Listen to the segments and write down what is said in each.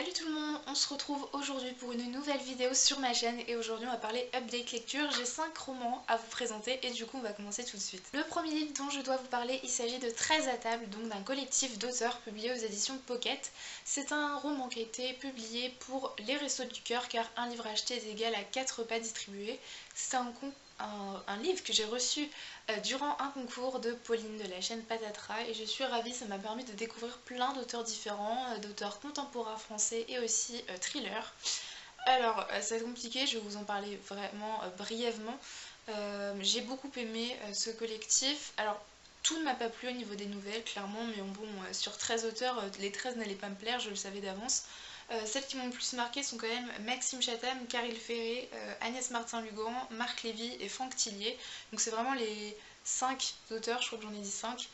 Salut tout le monde, on se retrouve aujourd'hui pour une nouvelle vidéo sur ma chaîne et aujourd'hui on va parler update lecture. J'ai 5 romans à vous présenter et du coup on va commencer tout de suite. Le premier livre dont je dois vous parler, il s'agit de 13 à table, donc d'un collectif d'auteurs publié aux éditions Pocket. C'est un roman qui a été publié pour les Restos du Cœur car un livre acheté est égal à 4 repas distribués. C'est un livre que j'ai reçu durant un concours de Pauline de la chaîne Patatras et je suis ravie, ça m'a permis de découvrir plein d'auteurs différents, d'auteurs contemporains français et aussi thrillers. Alors ça va être compliqué, je vais vous en parler vraiment brièvement. J'ai beaucoup aimé ce collectif. Alors tout ne m'a pas plu au niveau des nouvelles clairement, mais bon, sur 13 auteurs, les 13 n'allaient pas me plaire, je le savais d'avance. Celles qui m'ont le plus marqué sont quand même Maxime Chatham, Caril Ferré, Agnès Martin-Lugan, Marc Lévy et Franck Tillier. Donc c'est vraiment les 5 auteurs, je crois que j'en ai dit 5,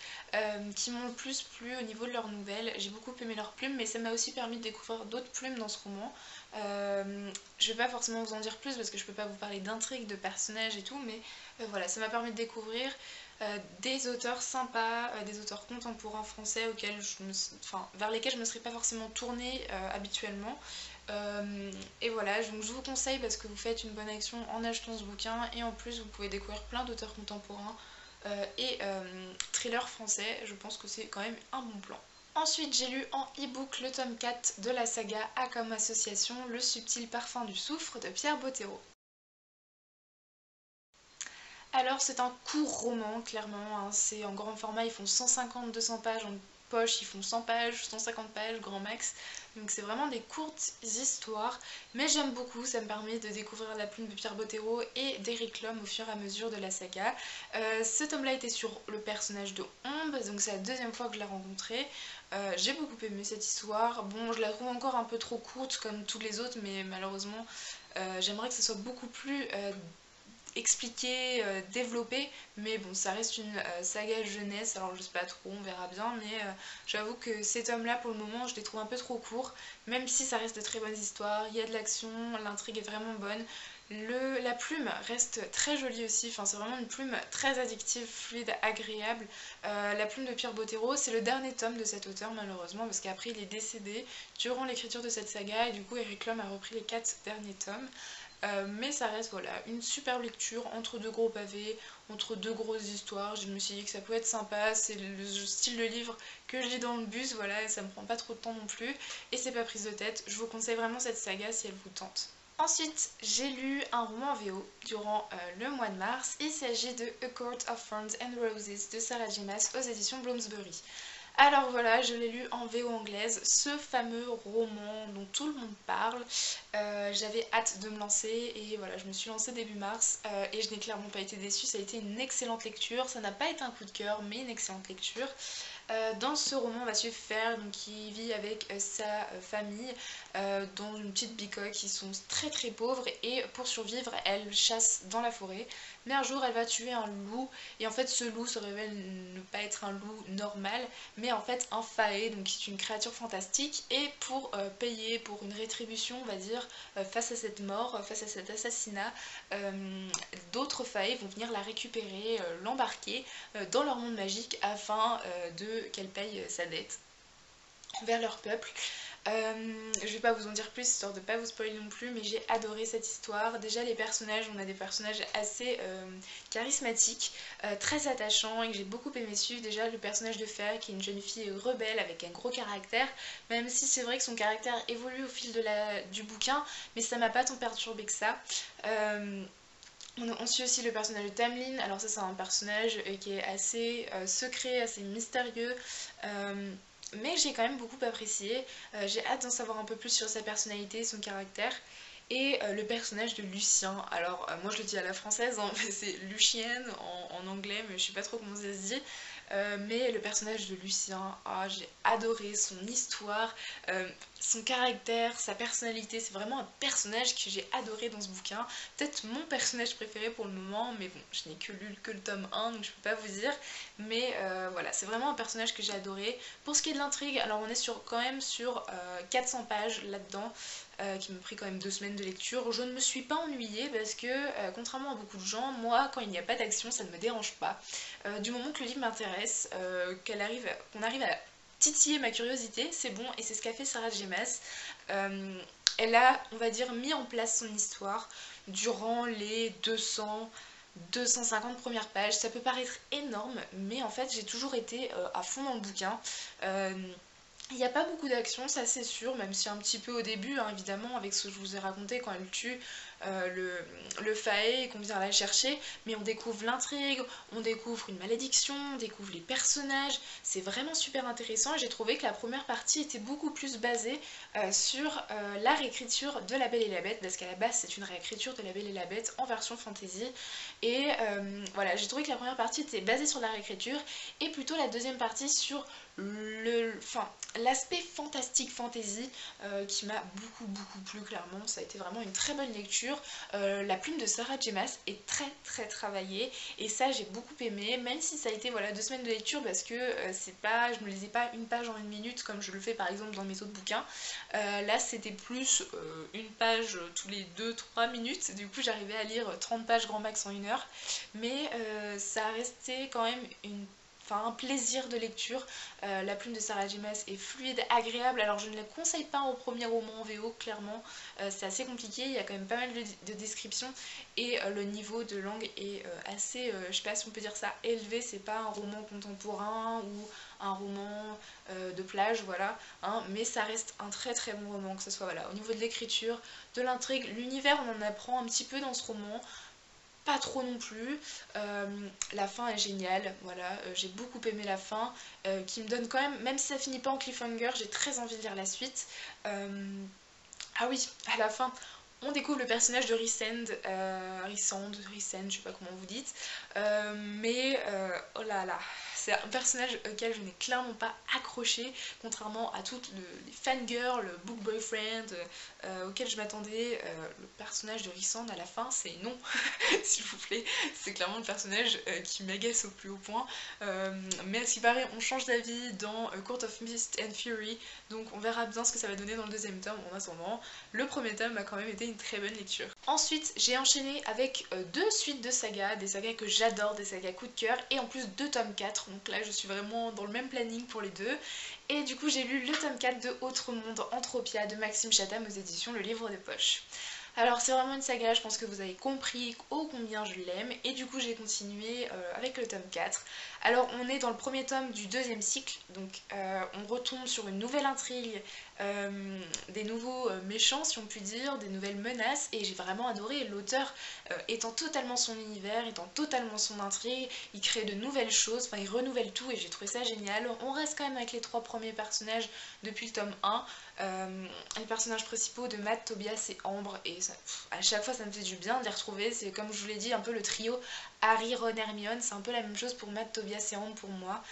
qui m'ont le plus plu au niveau de leurs nouvelles. J'ai beaucoup aimé leurs plumes, mais ça m'a aussi permis de découvrir d'autres plumes dans ce roman. Je vais pas forcément vous en dire plus parce que je peux pas vous parler d'intrigue, de personnages et tout, mais voilà, ça m'a permis de découvrir des auteurs sympas, des auteurs contemporains français vers lesquels je ne me serais pas forcément tournée habituellement. Et voilà, donc je vous conseille parce que vous faites une bonne action en achetant ce bouquin et en plus vous pouvez découvrir plein d'auteurs contemporains et thrillers français. Je pense que c'est quand même un bon plan. Ensuite, j'ai lu en e-book le tome 4 de la saga A comme association, Le subtil parfum du soufre de Pierre Bottero. Alors c'est un court roman clairement, hein, c'est en grand format, ils font 150-200 pages, en poche ils font 100 pages, 150 pages grand max, donc c'est vraiment des courtes histoires, mais j'aime beaucoup, ça me permet de découvrir la plume de Pierre Bottero et d'Eric Lhomme au fur et à mesure de la saga. Ce tome-là était sur le personnage de Ombre, donc c'est la deuxième fois que je l'ai rencontré. J'ai beaucoup aimé cette histoire, bon je la trouve encore un peu trop courte comme toutes les autres, mais malheureusement j'aimerais que ce soit beaucoup plus expliqué, développé, mais bon ça reste une saga jeunesse, alors je sais pas trop, on verra bien, mais j'avoue que ces tomes là pour le moment je les trouve un peu trop courts, même si ça reste de très bonnes histoires, il y a de l'action, l'intrigue est vraiment bonne. La plume reste très jolie aussi, enfin c'est vraiment une plume très addictive, fluide, agréable. La plume de Pierre Bottero, c'est le dernier tome de cet auteur malheureusement, parce qu'après il est décédé durant l'écriture de cette saga, et du coup Eric Lhomme a repris les 4 derniers tomes. Mais ça reste voilà, une superbe lecture entre deux gros pavés, entre deux grosses histoires. Je me suis dit que ça pouvait être sympa, c'est le style de livre que je lis dans le bus, voilà, et ça me prend pas trop de temps non plus, et c'est pas prise de tête. Je vous conseille vraiment cette saga si elle vous tente. Ensuite, j'ai lu un roman en VO durant le mois de mars. Il s'agit de A Court of Thorns and Roses de Sarah J. Maas aux éditions Bloomsbury. Alors voilà, je l'ai lu en VO anglaise, ce fameux roman dont tout le monde parle. J'avais hâte de me lancer et voilà, je me suis lancée début mars et je n'ai clairement pas été déçue. Ça a été une excellente lecture, ça n'a pas été un coup de cœur, mais une excellente lecture. Dans ce roman, on va suivre Fer, donc, qui vit avec sa famille dans une petite bicoque. Ils sont très très pauvres et pour survivre, elle chasse dans la forêt. Mais un jour, elle va tuer un loup et en fait, ce loup se révèle ne pas être un loup normal, mais en fait un fae, donc qui est une créature fantastique. Et pour payer, pour une rétribution, on va dire, face à cette mort, face à cet assassinat, d'autres fae vont venir la récupérer, l'embarquer dans leur monde magique afin qu'elle paye sa dette envers leur peuple. Je vais pas vous en dire plus histoire de pas vous spoiler non plus, mais j'ai adoré cette histoire. Déjà les personnages, on a des personnages assez charismatiques, très attachants et que j'ai beaucoup aimé suivre. Déjà le personnage de Fer qui est une jeune fille rebelle avec un gros caractère, même si c'est vrai que son caractère évolue au fil du bouquin, mais ça m'a pas tant perturbé que ça. On suit aussi le personnage de Tamlin. Alors ça c'est un personnage qui est assez secret, assez mystérieux, mais j'ai quand même beaucoup apprécié. J'ai hâte d'en savoir un peu plus sur sa personnalité, son caractère. Et le personnage de Lucien, alors moi je le dis à la française, hein, c'est Lucien en anglais, mais je sais pas trop comment ça se dit. Mais le personnage de Lucien, j'ai adoré son histoire, son caractère, sa personnalité, c'est vraiment un personnage que j'ai adoré dans ce bouquin. Peut-être mon personnage préféré pour le moment, mais bon, je n'ai que lu que le tome 1, donc je peux pas vous dire. Mais voilà, c'est vraiment un personnage que j'ai adoré. Pour ce qui est de l'intrigue, alors on est quand même sur 400 pages là-dedans. Qui m'a pris quand même 2 semaines de lecture. Je ne me suis pas ennuyée parce que, contrairement à beaucoup de gens, moi, quand il n'y a pas d'action, ça ne me dérange pas. Du moment que le livre m'intéresse, qu'on arrive à titillé ma curiosité, c'est bon, et c'est ce qu'a fait Sarah J. Maas. Elle a, on va dire, mis en place son histoire durant les 250 premières pages. Ça peut paraître énorme, mais en fait j'ai toujours été à fond dans le bouquin. Il n'y a pas beaucoup d'action, ça c'est sûr, même si un petit peu au début, hein, évidemment, avec ce que je vous ai raconté quand elle tue le Fae et qu'on vient la chercher, mais on découvre l'intrigue, on découvre une malédiction, on découvre les personnages, c'est vraiment super intéressant et j'ai trouvé que la première partie était beaucoup plus basée sur la réécriture de La Belle et la Bête, parce qu'à la base c'est une réécriture de La Belle et la Bête en version fantasy, et voilà, j'ai trouvé que la première partie était basée sur la réécriture, et plutôt la deuxième partie sur l'aspect fantastique fantasy qui m'a beaucoup plu clairement. Ça a été vraiment une très bonne lecture. La plume de Sarah J. Maas est très travaillée et ça j'ai beaucoup aimé, même si ça a été voilà 2 semaines de lecture parce que c'est pas, je me lisais pas une page en une minute comme je le fais par exemple dans mes autres bouquins. Là c'était plus une page tous les 2-3 minutes, du coup j'arrivais à lire 30 pages grand max en 1 heure, mais ça a resté quand même un plaisir de lecture. La plume de Sarah J. Maas est fluide, agréable, alors je ne la conseille pas au premier roman en VO, clairement, c'est assez compliqué, il y a quand même pas mal de descriptions et le niveau de langue est assez, je sais pas si on peut dire ça, élevé, c'est pas un roman contemporain ou un roman de plage, voilà, hein, mais ça reste un très bon roman, que ce soit voilà, au niveau de l'écriture, de l'intrigue, l'univers, on en apprend un petit peu dans ce roman, pas trop non plus. La fin est géniale, voilà, j'ai beaucoup aimé la fin, qui me donne quand même si ça finit pas en cliffhanger, j'ai très envie de lire la suite. Ah oui, à la fin, on découvre le personnage de Rhysand, Rhysand, je sais pas comment vous dites, oh là là, c'est un personnage auquel je n'ai clairement pas accroché, contrairement à toutes les fangirls, le book boyfriend auquel je m'attendais. Le personnage de Rhysand à la fin, c'est non, s'il vous plaît, c'est clairement le personnage qui m'agace au plus haut point. Mais à ce qui paraît, on change d'avis dans Court of Mist and Fury, donc on verra bien ce que ça va donner dans le deuxième tome. En attendant, le premier tome a quand même été une très bonne lecture. Ensuite, j'ai enchaîné avec 2 suites de sagas, des sagas que j'adore, des sagas coup de cœur, et en plus 2 tomes 4, donc là je suis vraiment dans le même planning pour les deux. Et du coup j'ai lu le tome 4 de Autre Monde, Anthropia de Maxime Chatham aux éditions Le Livre de Poche. Alors c'est vraiment une saga, je pense que vous avez compris ô combien je l'aime, et du coup j'ai continué avec le tome 4. Alors on est dans le premier tome du 2e cycle, donc on retombe sur une nouvelle intrigue, des nouveaux méchants si on peut dire, des nouvelles menaces, et j'ai vraiment adoré. L'auteur étant totalement son univers, étant totalement son intrigue, il crée de nouvelles choses, enfin il renouvelle tout et j'ai trouvé ça génial. On reste quand même avec les 3 premiers personnages depuis le tome 1. Les personnages principaux de Matt, Tobias et Ambre, et ça, à chaque fois ça me fait du bien de les retrouver. C'est comme je vous l'ai dit, un peu le trio Harry, Ron, Hermione, c'est un peu la même chose pour Matt, Tobias et Ambre pour moi.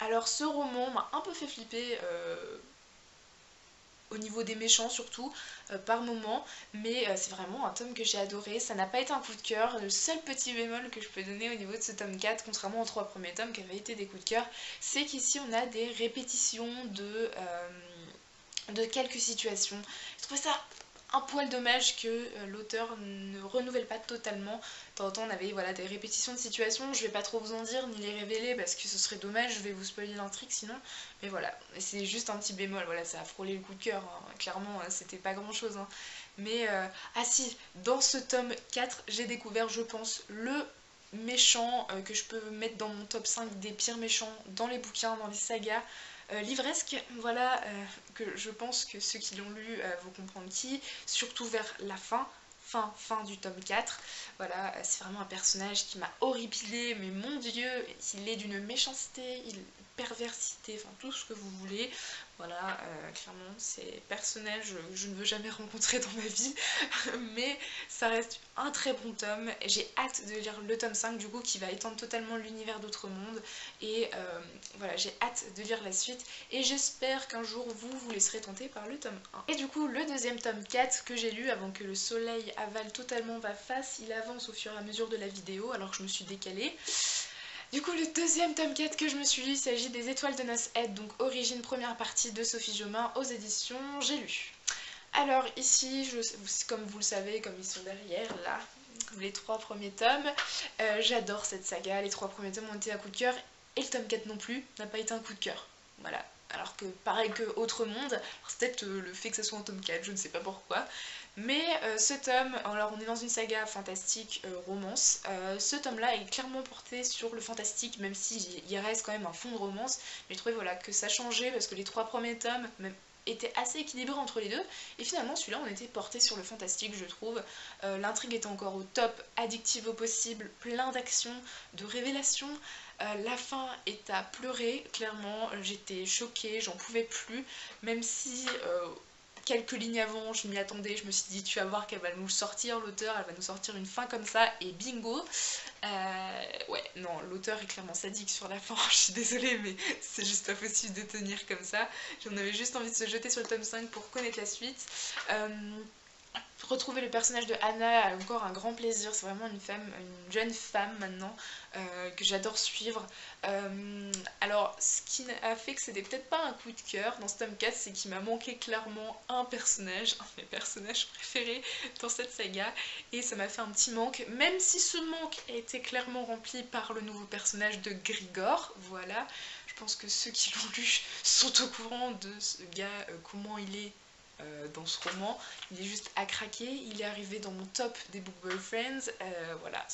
Alors ce roman m'a un peu fait flipper au niveau des méchants surtout, par moment, mais c'est vraiment un tome que j'ai adoré, ça n'a pas été un coup de cœur. Le seul petit bémol que je peux donner au niveau de ce tome 4, contrairement aux 3 premiers tomes qui avaient été des coups de cœur, c'est qu'ici on a des répétitions de quelques situations. Je trouvais ça un poil dommage que l'auteur ne renouvelle pas totalement. De temps en temps on avait voilà, des répétitions de situations, je vais pas trop vous en dire ni les révéler parce que ce serait dommage, je vais vous spoiler l'intrigue sinon, mais voilà, c'est juste un petit bémol, voilà, ça a frôlé le coup de cœur, hein. Clairement c'était pas grand chose, hein. Mais ah si, dans ce tome 4 j'ai découvert je pense le méchant que je peux mettre dans mon top 5 des pires méchants dans les bouquins, dans les sagas. Livresque, voilà, que je pense que ceux qui l'ont lu vont comprendre qui, surtout vers la fin du tome 4. Voilà, c'est vraiment un personnage qui m'a horripilé, mais mon dieu, il est d'une méchanceté, perversité, enfin tout ce que vous voulez. Voilà, clairement, ces personnages je ne veux jamais rencontrer dans ma vie, mais ça reste un très bon tome. J'ai hâte de lire le tome 5 du coup qui va étendre totalement l'univers d'Autre Monde, et voilà, j'ai hâte de lire la suite et j'espère qu'un jour vous laisserez tenter par le tome 1. Et du coup le deuxième tome 4 que j'ai lu avant que le soleil avale totalement ma face, il avance au fur et à mesure de la vidéo alors que je me suis décalée. Du coup le deuxième tome 4 que je me suis lu, il s'agit des Étoiles de Noces Aide, donc origine première partie de Sophie Jomain aux éditions J'ai lu. Alors ici, comme vous le savez, comme ils sont derrière là, les 3 premiers tomes, j'adore cette saga, les 3 premiers tomes ont été un coup de cœur. et le tome 4 non plus n'a pas été un coup de cœur. Voilà. Alors que pareil que Autre Monde, c'est peut-être le fait que ça soit un tome 4, je ne sais pas pourquoi. Mais ce tome, alors on est dans une saga fantastique romance, ce tome-là est clairement porté sur le fantastique, même s'il reste quand même un fond de romance. Mais je trouvais voilà, que ça changeait parce que les 3 premiers tomes même, étaient assez équilibrés entre les deux. Et finalement celui-là on était porté sur le fantastique je trouve. L'intrigue était encore au top, addictive au possible, plein d'actions, de révélations. La fin est à pleurer, clairement, j'étais choquée, j'en pouvais plus, même si quelques lignes avant je m'y attendais, je me suis dit tu vas voir qu'elle va nous sortir, l'auteur, elle va nous sortir une fin comme ça et bingo. Ouais, non, l'auteur est clairement sadique sur la fin, je suis désolée mais c'est juste pas possible de tenir comme ça. J'en avais juste envie de se jeter sur le tome 5 pour connaître la suite. Retrouver le personnage de Anna a encore un grand plaisir, c'est vraiment une jeune femme maintenant que j'adore suivre. Alors ce qui a fait que c'était peut-être pas un coup de cœur dans ce tome 4, c'est qu'il m'a manqué clairement un personnage, un de mes personnages préférés dans cette saga, et ça m'a fait un petit manque, même si ce manque a été clairement rempli par le nouveau personnage de Grigor, voilà. Je pense que ceux qui l'ont lu sont au courant de ce gars, comment il est dans ce roman. Il est juste à craquer, il est arrivé dans mon top des book boyfriends, voilà,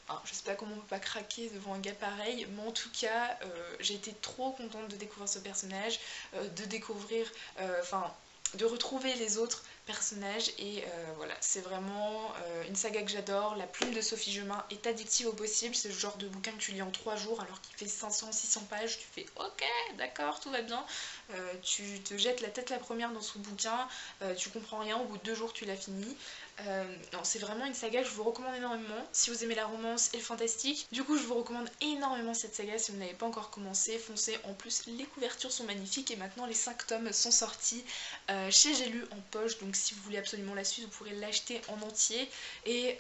enfin, je sais pas comment on peut pas craquer devant un gars pareil, mais en tout cas, j'ai été trop contente de découvrir ce personnage, de découvrir, enfin, de retrouver les autres personnages, et voilà, c'est vraiment une saga que j'adore. La plume de Sophie Gemin est addictive au possible, c'est le genre de bouquin que tu lis en 3 jours alors qu'il fait 500-600 pages, tu fais ok, d'accord, tout va bien, tu te jettes la tête la première dans ce bouquin, tu comprends rien, au bout de 2 jours tu l'as fini. Non, c'est vraiment une saga que je vous recommande énormément si vous aimez la romance et le fantastique. Du coup je vous recommande énormément cette saga si vous n'avez pas encore commencé, foncez. En plus les couvertures sont magnifiques et maintenant les 5 tomes sont sortis chez J'ai lu en poche, donc si vous voulez absolument la suite vous pourrez l'acheter en entier, et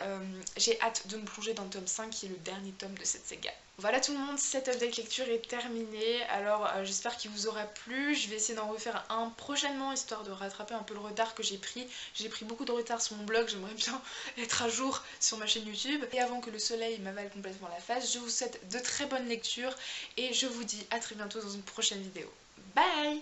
j'ai hâte de me plonger dans le tome 5 qui est le dernier tome de cette saga. Voilà tout le monde, cette update lecture est terminée, alors j'espère qu'il vous aura plu. Je vais essayer d'en refaire un prochainement histoire de rattraper un peu le retard que j'ai pris. J'ai pris beaucoup de retard sur mon blog, j'aimerais bien être à jour sur ma chaîne YouTube. Et avant que le soleil m'avale complètement la face, je vous souhaite de très bonnes lectures et je vous dis à très bientôt dans une prochaine vidéo. Bye!